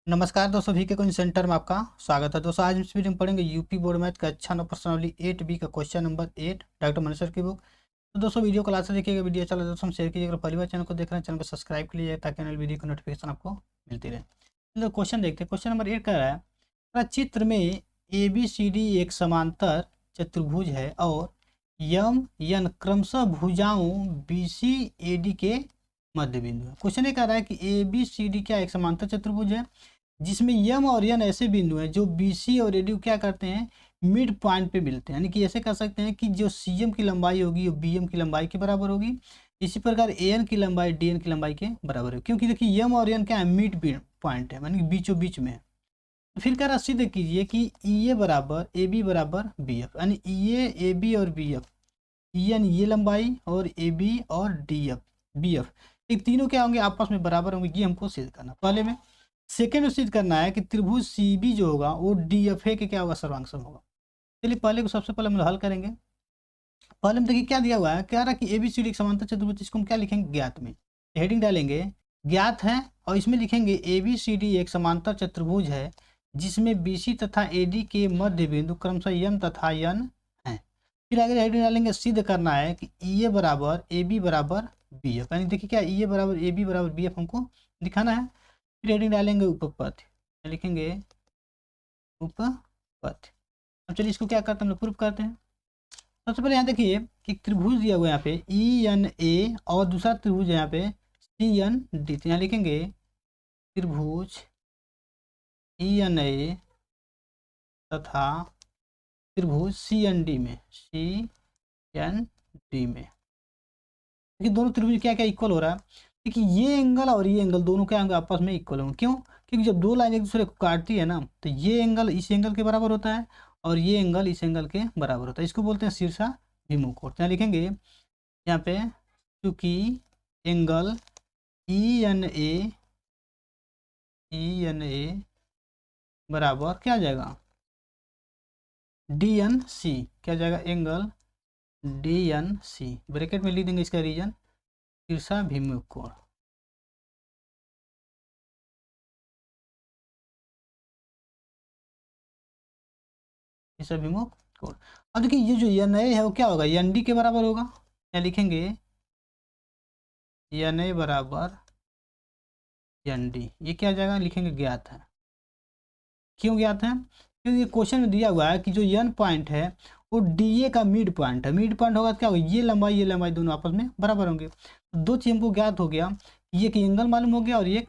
नमस्कार दोस्तों, VK coaching centre में आपका स्वागत है। दोस्तों आज इस वीडियो में पढ़ेंगे यूपी बोर्ड मैथ का अच्छा नंबर प्रश्नावली 8B का question number 8 doctor Manish sir की बुक। तो दोस्तों वीडियो को लास्ट तक देखिएगा। वीडियो अच्छा लगे दोस्तों शेयर कीजिएगा। पहली बार चैनल को देख रहे हैं चैनल को सब्सक्राइब कर लीजिए ताकि नई वीडियो की नोटिफिकेशन आपको मिलती रहे। तो क्वेश्चन देखते हैं। क्वेश्चन नंबर 8 कह रहा है चित्र में ABCD एक समांतर चतुर्भुज है और यम यन क्रमशः भुजाओं BCAD के मध्य बिंदु है। क्वेश्चन ये कह रहा है कि ABCD क्या एक समांतर चतुर्भुज है जिसमें यम और यन ऐसे बिंदु हैं जो BC और AD क्या करते हैं, मिड पॉइंट पे मिलते हैं। यानी कि ऐसे कर सकते हैं कि जो CM की लंबाई होगी वो BM की लंबाई के बराबर होगी। इसी प्रकार AN की लंबाई DN की लंबाई के बराबर होगी, क्योंकि देखिए यम और यन क्या है, मिड पॉइंट है, यानी कि बीचों बीच में है। तो फिर कह रहा सिद्ध कीजिए कि EA बराबर AB बराबर BF, यानी EA AB और BF, EN ये लंबाई और AB और BF ये तीनों क्या होंगे, आपस में बराबर होंगे। ये हमको सिद्ध करना। पहले में सेकेंड में सिद्ध करना है कि त्रिभुज CB जो होगा वो DFA के क्या होगा, सर्वांग सम होगा। चलिए पहले को सबसे पहले हम हल करेंगे। पहले में देखिए क्या दिया हुआ है, कह रहा है कि ABCD एक समांतर चतुर्भुज, इसको हम क्या लिखेंगे, ज्ञात में हेडिंग डालेंगे ज्ञात है, और इसमें लिखेंगे ABCD एक समांतर चतुर्भुज है जिसमें BC तथा AD के मध्य बिंदु क्रमशः यम तथा यन है। फिर आगे हेडिंग डालेंगे सिद्ध करना है कि EA बराबर AB बराबर BF, यानी देखिए क्या EA बराबर AB बराबर BF हमको दिखाना है। फिर हेडिंग डालेंगे उपपथ, लिखेंगे उपपथ। अब चलिए इसको क्या करते हैं, हम लोग प्रूफ करते हैं। सबसे पहले यहाँ देखिए कि त्रिभुज दिया हुआ है यहाँ पे ENA और दूसरा त्रिभुज है यहाँ पे CND। तो यहाँ लिखेंगे त्रिभुज ENA तथा त्रिभुज CND में देखिए दोनों त्रिभुज क्या क्या इक्वल हो रहा है। देखिए ये एंगल और ये एंगल दोनों क्या होंगे, आपस में इक्वल होंगे। क्यों? क्योंकि जब दो लाइन एक दूसरे को काटती है ना, तो ये एंगल इस एंगल के बराबर होता है और ये एंगल इस एंगल के बराबर होता है। इसको बोलते हैं शीर्षाभिमुख कोण। यहाँ लिखेंगे यहाँ पे क्योंकि एंगल ENA बराबर क्या आ जाएगा, DNC क्या आ जाएगा, एंगल DNC ब्रैकेट में लिख देंगे इसका रीजन शीर्षाभिमुख कोण। शीर्षाभिमुख कोण। अब देखिए ये जो NA है वो क्या होगा, ND के बराबर होगा। क्या लिखेंगे, NA बराबर ND, ये क्या आ जाएगा, लिखेंगे ज्ञात है। क्यों ज्ञात है? क्योंकि ये क्वेश्चन में दिया हुआ है कि जो N पॉइंट है वो DA का मिड पॉइंट है। मिड पॉइंट होगा तो क्या होगा, ये लंबाई दोनों आपस में बराबर होंगे। तो दो चीज हमको ज्ञात हो गया, ये कि एंगल मालूम हो गया और ये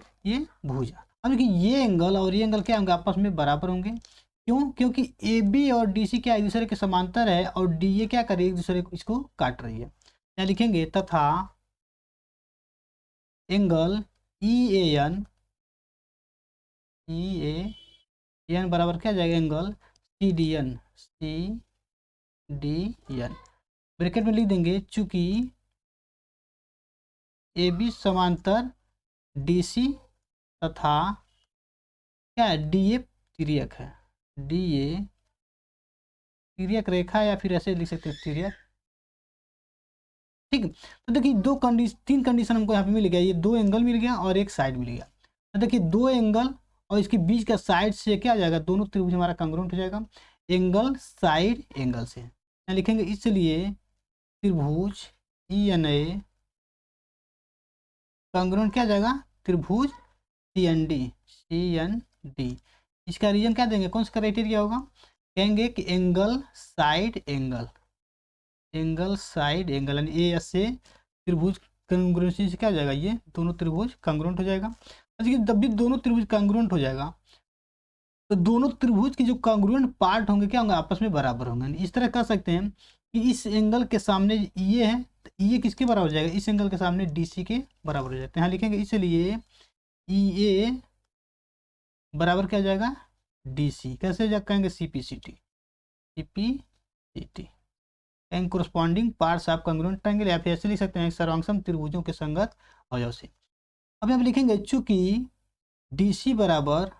भुजा। अब देखिए ये एंगल और ये एंगल क्या होंगे, आपस में बराबर होंगे। क्यों? क्योंकि AB और DC क्या एक दूसरे के समांतर है और DA क्या करे, एक दूसरे को इसको काट रही है। यहाँ लिखेंगे तथा एंगल EAN बराबर क्या जाएगा, एंगल CDN ब्रैकेट में लिख देंगे चूंकि AB समांतर DC तथा क्या है, DA तिर्यक है। DA तिर्यक रेखा, या फिर ऐसे लिख सकते हैं तिर्यक। ठीक है, तो देखिए तीन कंडीशन हमको यहाँ पे मिल गया। ये दो एंगल मिल गया और एक साइड मिल गया। तो देखिए दो एंगल और इसके बीच का साइड से क्या आ जाएगा, दोनों त्रिभुज हमारा कांग्रुएंट हो जाएगा एंगल साइड एंगल से। यहाँ लिखेंगे इसलिए त्रिभुज ENA कांग्रुएंट क्या आ जाएगा, त्रिभुज CND। इसका रीजन क्या देंगे, कौन सा क्राइटेरिया होगा, कहेंगे कि एंगल साइड एंगल यानी A से त्रिभुज कांग्रुएंसी से क्या हो जाएगा, ये दोनों त्रिभुज कांग्रुएंट हो जाएगा। देखिए जब भी दोनों त्रिभुज कांग्रुएंट हो जाएगा तो दोनों त्रिभुज के जो कांग्रुएंट पार्ट होंगे क्या होंगे, आपस में बराबर होंगे। इस तरह कर सकते हैं कि इस एंगल के सामने ये है तो ये किसके बराबर हो जाएगा, इस एंगल के सामने DC के बराबर हो जाते हैं। यहाँ लिखेंगे इसलिए EA बराबर क्या हो जाएगा, DC। कैसे कहेंगे, CPCT and corresponding parts of congruent triangle, या फिर ऐसे लिख सकते हैं सर्वांगसम त्रिभुजों के संगत अवयव से। अब हम लिखेंगे चूंकि DC बराबर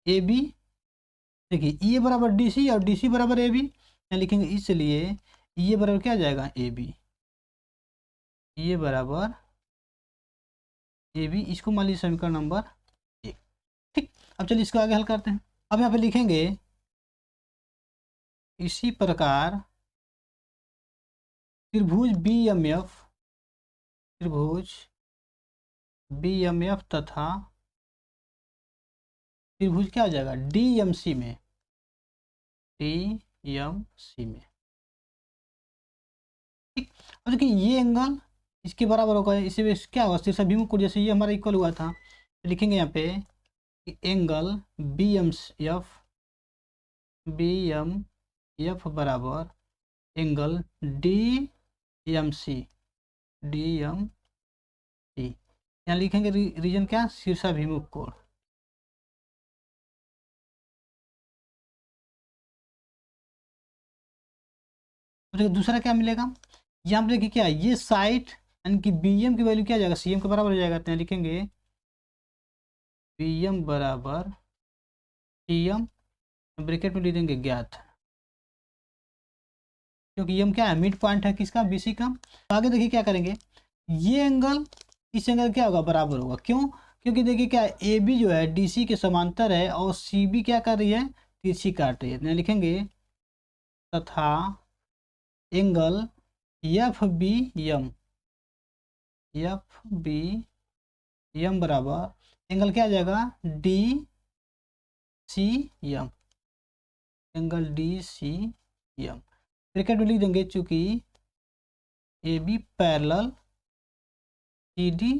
AB, देखिए EA बराबर DC और DC बराबर AB, यहाँ लिखेंगे इसलिए EA बराबर क्या आ जाएगा, AB। EA बराबर AB, इसको मान लीजिए समीकरण नंबर 1। अब चलिए इसको आगे हल करते हैं। अब यहाँ पे लिखेंगे इसी प्रकार त्रिभुज BMF तथा त्रिभुज क्या हो जाएगा DMC में, ठीक। अब देखिए ये एंगल इसके बराबर होगा, इसी में क्या होगा शीर्षाभिमुख कोण, जैसे ये हमारा इक्वल हुआ था, तो लिखेंगे यहाँ पे एंगल BMF बराबर एंगल DMC, यहाँ लिखेंगे रीजन क्या, शीर्षाभिमुख कोण। तो दूसरा क्या मिलेगा, यहाँ पे देखिए क्या ये साइड यानी कि BM की वैल्यू क्या आ जाएगा, CM के बराबर हो जाएगा, तो यहाँ लिखेंगे BM बराबर TM, ब्रैकेट में लिख देंगे ज्ञात, क्योंकि एम क्या है मिड पॉइंट है किसका, BC का। तो आगे देखिए क्या करेंगे, ये एंगल इस एंगल क्या होगा, बराबर होगा, क्यों, क्योंकि देखिए क्या AB जो है DC के समांतर है और CB क्या कर रही है, तिरछी काट रही है। यहाँ लिखेंगे तथा एंगल FBM बराबर एंगल क्या आ जाएगा DCM, एंगल DCM ब्रैकेट में लिख देंगे, चूंकि AB पैरेलल CD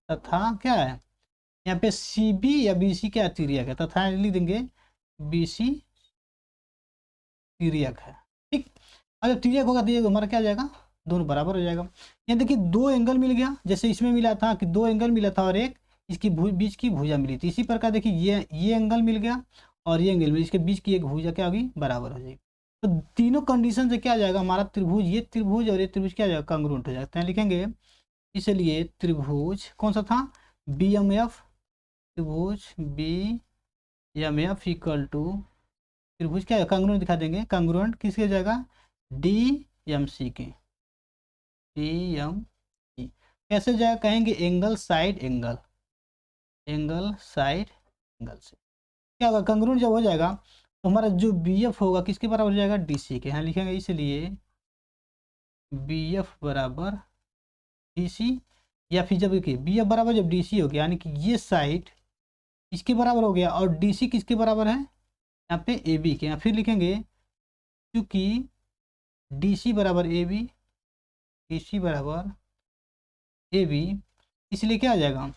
तथा क्या है यहाँ पे CB या BC क्या तिर्यक है, तथा लिख देंगे BC तिर्यक है, ठीक। अगर तिर्यक होगा तो ये हमारा क्या आ जाएगा, दोनों बराबर हो जाएगा। यहाँ देखिए दो एंगल मिल गया, जैसे इसमें मिला था कि दो एंगल मिला था और एक इसकी बीच की भुजा मिली थी, इसी प्रकार देखिए ये एंगल मिल गया और ये एंगल मिल, इसके बीच की एक भुजा क्या होगी, बराबर हो जाएगी। तो तीनों कंडीशन से क्या आ जाएगा हमारा त्रिभुज, ये त्रिभुज और ये त्रिभुज क्या आ जाएगा, कांग्रुएंट हो जाता है। लिखेंगे इसलिए त्रिभुज कौन सा था, BMF, त्रिभुज BMF इक्वल टू त्रिभुज क्या है, कांग्रुएंट दिखा देंगे, कांग्रुएंट किसके जाएगा, DMC के, DMC कैसे जाएगा, कहेंगे एंगल साइड एंगल से क्या होगा, कांग्रुएंट जब हो जाएगा तो हमारा जो BF होगा किसके बराबर हो जाएगा, DC के। यहाँ लिखेंगे इसलिए BF बराबर DC, या फिर जब देखिए BF बराबर जब DC हो गया यानी कि ये साइड इसके बराबर हो गया और DC किसके बराबर है, यहाँ पे AB के। यहाँ फिर लिखेंगे क्योंकि DC बराबर AB, इसलिए क्या आ जाएगा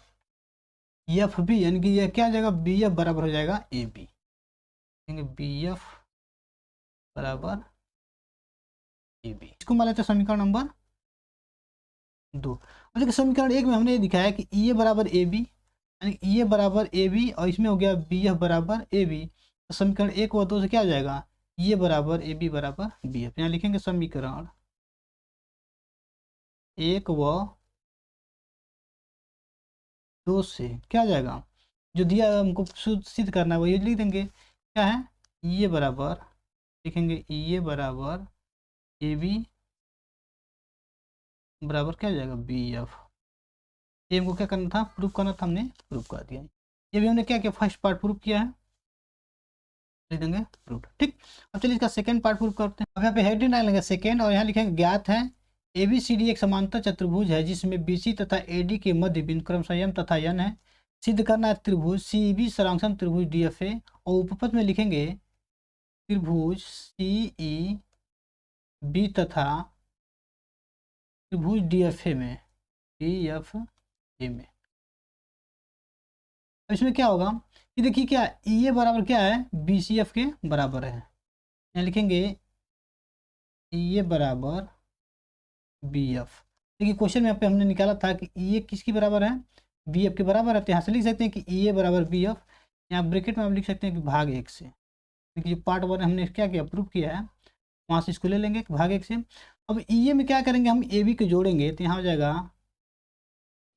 FB, यानी कि यह क्या आ जाएगा, BF बराबर हो जाएगा AB, BF बराबर AB। इसको मान लेते हैं समीकरण नंबर 2। और देखिए समीकरण 1 में हमने ये दिखाया कि EA बराबर AB, यानी EA बराबर AB और इसमें हो गया BF बराबर AB। तो समीकरण 1 व 2 से क्या आ जाएगा, EA बराबर AB बराबर BF। यहाँ लिखेंगे समीकरण 1 व 2 से क्या आ जाएगा, जो दिया हमको सिद्ध करना है वही लिख देंगे, क्या है EA बराबर, लिखेंगे EA बराबर AB बराबर क्या आ जाएगा BF। ये हमको क्या करना था, प्रूफ करना था, हमने प्रूफ कर दिया। ये भी हमने क्या किया, फर्स्ट पार्ट प्रूफ किया है, लिख देंगे प्रूफ, ठीक। अब चलिए इसका सेकंड पार्ट प्रूफ करते हैं। अब यहाँ पे हेडिंग डाल लेंगे सेकंड, और यहाँ लिखेंगे ज्ञात है ABCD एक समांतर चतुर्भुज है जिसमें BC तथा AD के मध्य बिंदु क्रमशः M तथा N है। सिद्ध करना है त्रिभुज CEB संराक्षण त्रिभुज DFA, और उपपद में लिखेंगे त्रिभुज CEB तथा त्रिभुज DFA में, अब इसमें क्या होगा कि देखिए क्या EA बराबर क्या है, BCF के बराबर है। यहाँ लिखेंगे EA बराबर BF। देखिए क्वेश्चन में यहाँ पे हमने निकाला था कि EA किसकी बराबर है, BF के बराबर है, तो यहाँ से लिख सकते हैं कि EA बराबर BF। यहाँ ब्रैकेट में आप लिख सकते हैं कि भाग 1 से, देखिए जो पार्ट 1 हमने क्या किया, प्रूफ किया है, वहाँ से इसको ले लेंगे भाग 1 से। अब EA में क्या करेंगे, हम AB को जोड़ेंगे तो यहाँ हो जाएगा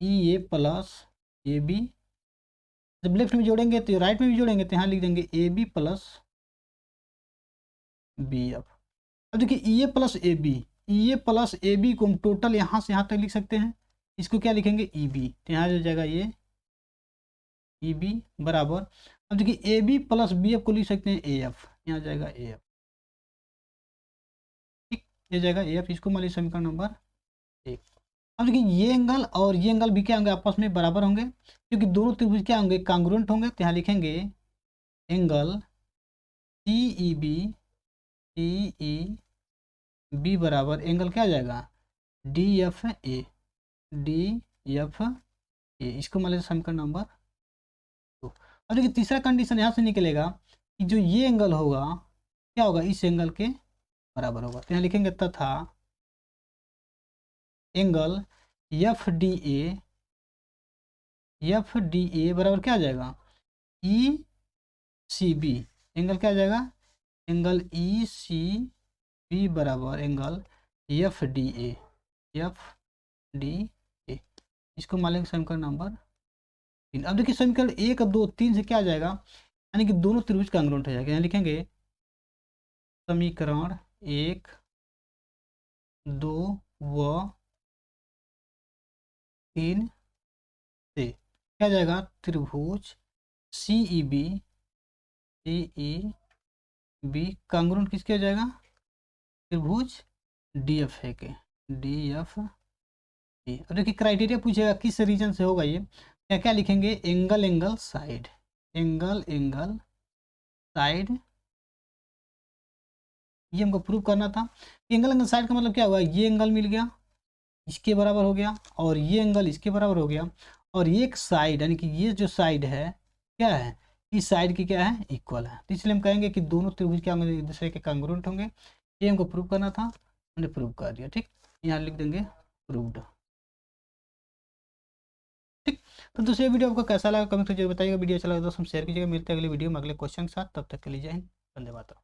EA प्लस AB, जब लेफ्ट में जोड़ेंगे तो राइट में भी जोड़ेंगे तो यहाँ लिख देंगे AB प्लस BF। अब देखिए EA प्लस AB को हम टोटल यहाँ से यहाँ तक लिख सकते हैं, इसको क्या लिखेंगे EB, तो यहाँ हो जाएगा ये ई बी बराबर, अब देखिए A B plus B F को लिख सकते हैं ए एफ, यहाँ जाएगा ए एफ, ठीक, ये जाएगा ए एफ, इसको मान लीजिए समीकरण नंबर 1। अब देखिए ये एंगल और ये एंगल भी क्या होंगे, आपस में बराबर होंगे, क्योंकि दोनों त्रिभुज क्या होंगे, कांग्रुएंट होंगे। तो यहाँ लिखेंगे एंगल सी ई बी, सी ई बी बराबर एंगल क्या आ जाएगा, D F A, D F A, इसको मान लीजिए समीकरण नंबर 2। अब देखिए तीसरा कंडीशन यहाँ से निकलेगा कि जो ये एंगल होगा क्या होगा, इस एंगल के बराबर होगा। तो यहाँ लिखेंगे तथा angle F D A, F D A बराबर क्या आ जाएगा, ई सी बी, एंगल क्या आ जाएगा, एंगल ई सी बी बराबर angle F D A, F D A, इसको मान लेंगे समीकरण नंबर 3। अब देखिए समीकरण 1 2 3 से क्या आ जाएगा, यानी कि दोनों त्रिभुज कांग्रुएंट हो जाएगा। यहाँ लिखेंगे समीकरण 1 2 व 3 से क्या जाएगा, त्रिभुज सी ई बी, सी ई बी कांग्रुएंट किसके हो जाएगा, त्रिभुज डी एफ है के, डी एफ ए। अब देखिए क्राइटेरिया पूछेगा किस रीजन से होगा ये, क्या क्या लिखेंगे, angle angle side, angle angle side, ये हमको प्रूव करना था। एंगल एंगल साइड का मतलब क्या हुआ, ये एंगल मिल गया इसके बराबर हो गया, और ये एंगल इसके बराबर हो गया, और एक साइड यानी कि ये जो साइड है क्या है, इस साइड की क्या है, इक्वल है। तो इसलिए हम कहेंगे कि दोनों त्रिभुज क्या होंगे, एक दूसरे के कांग्रुएंट होंगे। ये हमको प्रूव करना था, हमने प्रूव कर दिया। ठीक, यहाँ लिख देंगे प्रूव्ड। ठीक, तो दूसरे वीडियो आपको कैसा लगा कमेंट करके बताइएगा। वीडियो अच्छा लगा दोस्तों शेयर कीजिएगा। मिलते हैं अगले वीडियो में अगले क्वेश्चन के साथ, तब तक के लिए जय हिंद, वंदे मातरम।